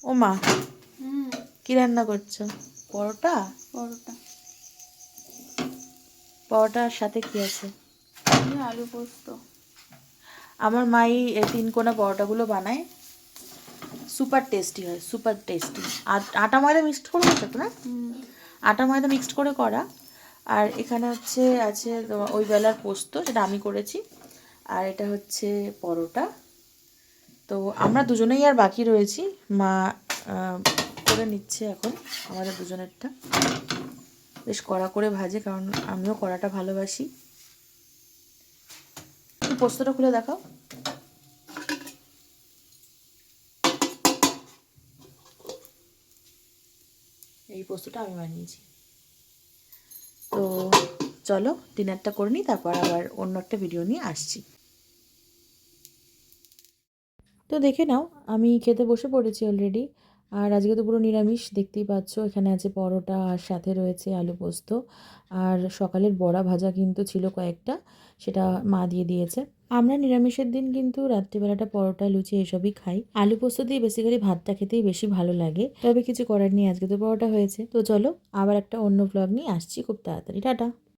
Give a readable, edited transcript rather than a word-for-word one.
ও মা, হুম। কি রান্না করছো? পরোটা? পরোটা। পরোটার সাথে কি আছে? আলু পোস্ত। আমার মাই এই 3 কোনা পরোটাগুলো বানায়, সুপার টেস্টি হয়, সুপার টেস্টি। আর আটা ময়দা মিক্সড করে করছো তো না? আটা ময়দা মিক্সড করে করা। আর এখানে হচ্ছে আছে ওই বেলার পোস্ত, যেটা আমি করেছি। আর এটা হচ্ছে পরোটা। তো আমরা দুজনেই আর বাকি রয়েছি, মা করে নিচ্ছে এখন আমাদের দুজনেরটা। বেশ কড়া করে ভাজে, কারণ আমিও কড়াটা ভালোবাসি। পোস্তটা খুলে দেখাও। এই পোস্তটা আমি বানিয়েছি। তো চলো ডিনারটা করে নিই, তারপর আবার অন্য একটা ভিডিও নিয়ে আসছি। তো দেখে নাও, আমি খেতে বসে পড়েছি অলরেডি। আর আজকে তো পুরো নিরামিষ, দেখতেই পাচ্ছ। এখানে আছে পরোটা, আর সাথে রয়েছে আলু পোস্ত। আর সকালের বড়া ভাজা কিন্তু ছিল কয়েকটা, সেটা মা দিয়ে দিয়েছে। আমরা নিরামিষের দিন কিন্তু রাত্রিবেলাটা পরোটা, লুচি এসবই খাই। আলু পোস্ত দিয়ে বেসিক্যালি ভাতটা খেতেই বেশি ভালো লাগে। তবে কিছু করার নেই, আজকে তো পরোটা হয়েছে। তো চলো আবার একটা অন্য ব্লগ নিয়ে আসছি খুব তাড়াতাড়ি। টাটা।